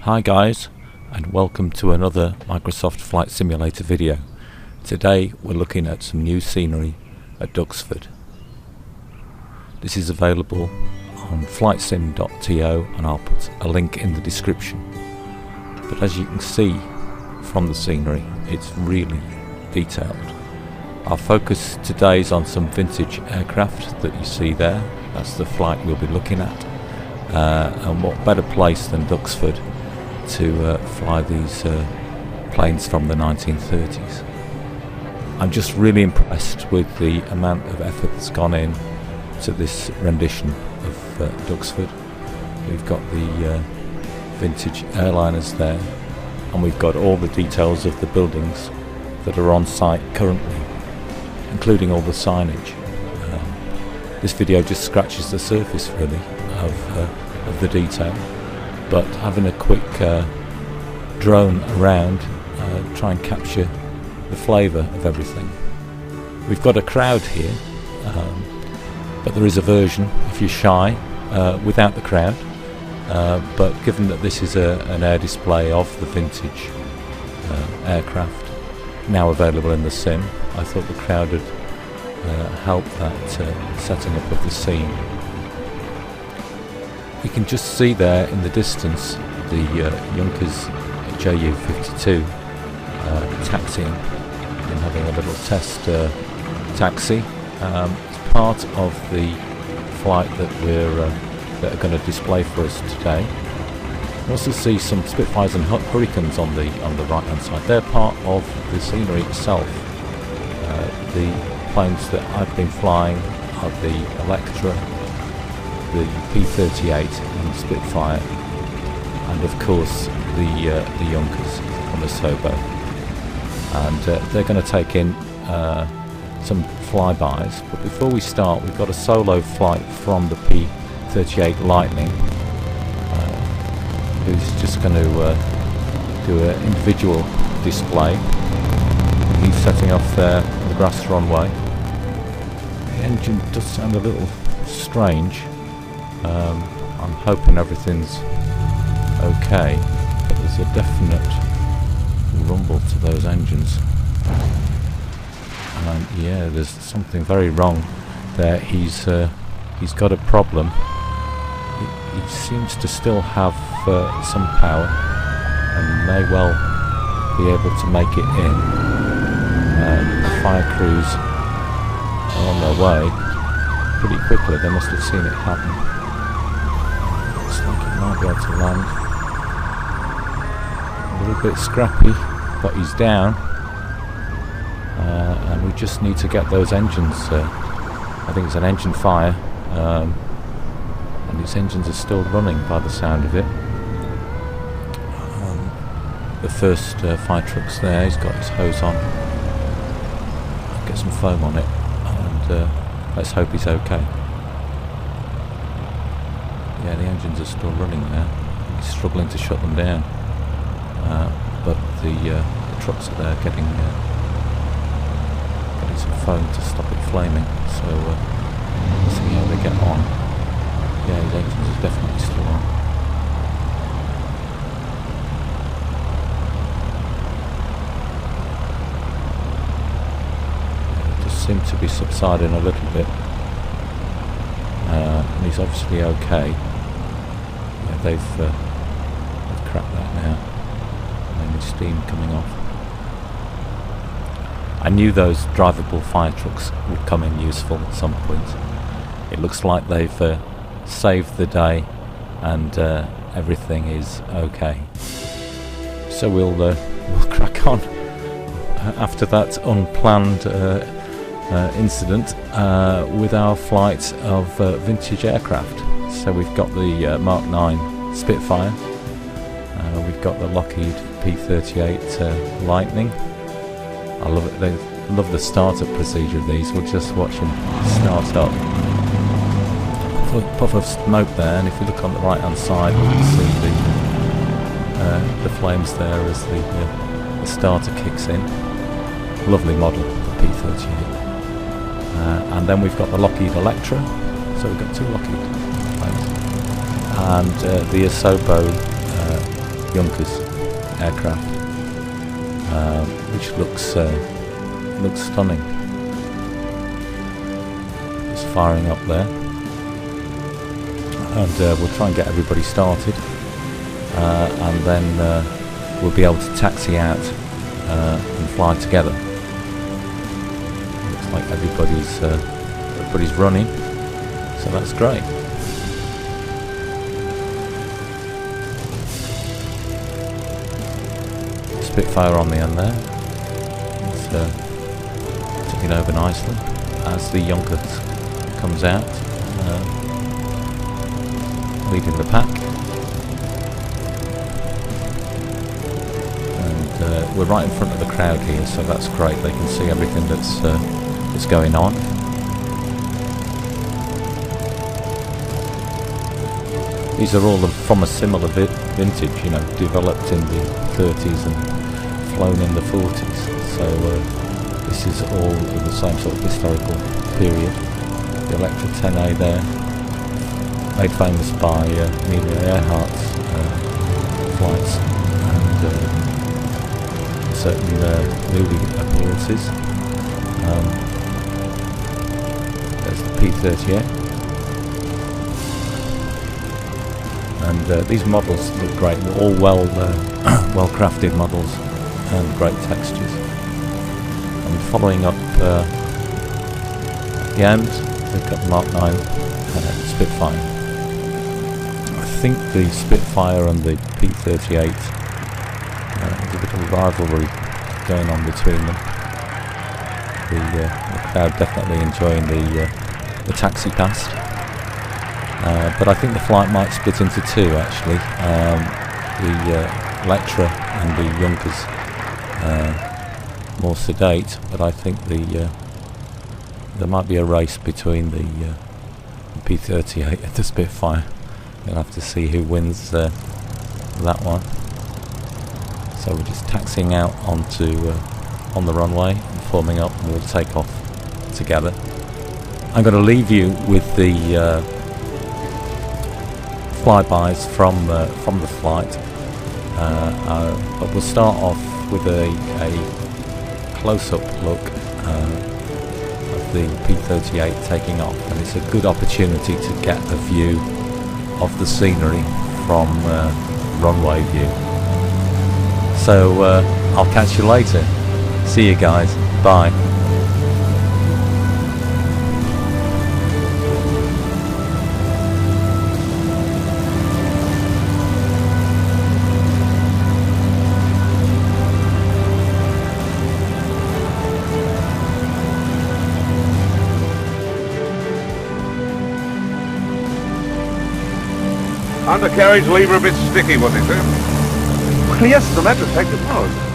Hi guys, and welcome to another Microsoft Flight Simulator video. Today we're looking at some new scenery at Duxford. This is available on flightsim.to, and I'll put a link in the description. But as you can see from the scenery, it's really detailed. Our focus today is on some vintage aircraft that you see there. That's the flight we'll be looking at. And what better place than Duxford to fly these planes from the 1930s. I'm just really impressed with the amount of effort that's gone in to this rendition of Duxford. We've got the vintage airliners there, and we've got all the details of the buildings that are on site currently, including all the signage. This video just scratches the surface really of the detail, but having a quick drone around, try and capture the flavour of everything. We've got a crowd here, but there is a version, if you're shy, without the crowd, but given that this is an air display of the vintage aircraft now available in the sim, I thought the crowd would help that setting up of the scene. You can just see there in the distance the Junkers JU52 taxiing and having a little test taxi. It's part of the flight that are going to display for us today. You also see some Spitfires and Hurricanes on the right hand side. They're part of the scenery itself. The planes that I've been flying are the Electra, the P-38 and Spitfire, and of course the Junkers from Asobo. And they're going to take in some flybys, but before we start we've got a solo flight from the P-38 Lightning, who's just going to do an individual display. He's setting off there on the grass runway. The engine does sound a little strange. I'm hoping everything's okay, but there's a definite rumble to those engines. And yeah, there's something very wrong there. He's got a problem. He seems to still have some power and may well be able to make it in. Fire crews are on their way pretty quickly. They must have seen it happen. Looks like he might be able to land. A little bit scrappy, but he's down. And we just need to get those engines. I think it's an engine fire. And his engines are still running by the sound of it. The first fire truck's there, he's got his hose on. Get some foam on it, and let's hope he's okay. Yeah, the engines are still running there. He's struggling to shut them down, but the trucks are there getting some foam to stop it flaming. So let's see how they get on. Yeah, his engines are definitely still on. Seem to be subsiding a little bit, and he's obviously okay. Yeah, they've cracked that now, and then the steam coming off. I knew those drivable fire trucks would come in useful at some point. It looks like they've saved the day, and everything is okay. So we'll crack on after that unplanned incident with our flight of vintage aircraft. So we've got the Mark IX Spitfire, we've got the Lockheed P-38 Lightning. I love it. They love the startup procedure of these. We'll just watch them start up. Puff of smoke there, and if you look on the right hand side you can see the flames there as the starter kicks in. Lovely model, the P-38. And then we've got the Lockheed Electra, so we've got two Lockheed planes, and the Asobo Junkers aircraft, which looks stunning. It's firing up there, and we'll try and get everybody started, and then we'll be able to taxi out and fly together. Looks like everybody's running, so that's great. Spitfire on the end there. It's taking over nicely as the Junkers comes out, leading the pack. And we're right in front of the crowd here, so that's great. They can see everything that's going on. These are all from a similar vintage, you know, developed in the 30s and flown in the 40s. So this is all in the same sort of historical period. The Electra 10A there, made famous by Amelia Earhart's flights and certain movie appearances. There's the P-38. And these models look great. They're all well crafted models and great textures. And following up the end, we've got the Mark IX Spitfire. I think the Spitfire and the P-38, there's a bit of rivalry going on between them. The crowd definitely enjoying the taxi past. But I think the flight might split into two, actually. The Electra and the Junkers more sedate, but I think there might be a race between the P-38 and the Spitfire. We'll have to see who wins that one. So we're just taxiing out onto on the runway and forming up, and we'll take off together. I'm going to leave you with the flybys from the flight, but we'll start off with a close-up look of the P-38 taking off, and it's a good opportunity to get a view of the scenery from runway view. So I'll catch you later. See you guys. Bye. Undercarriage lever a bit sticky, was it, sir? Well, yes, as a matter of fact, it was.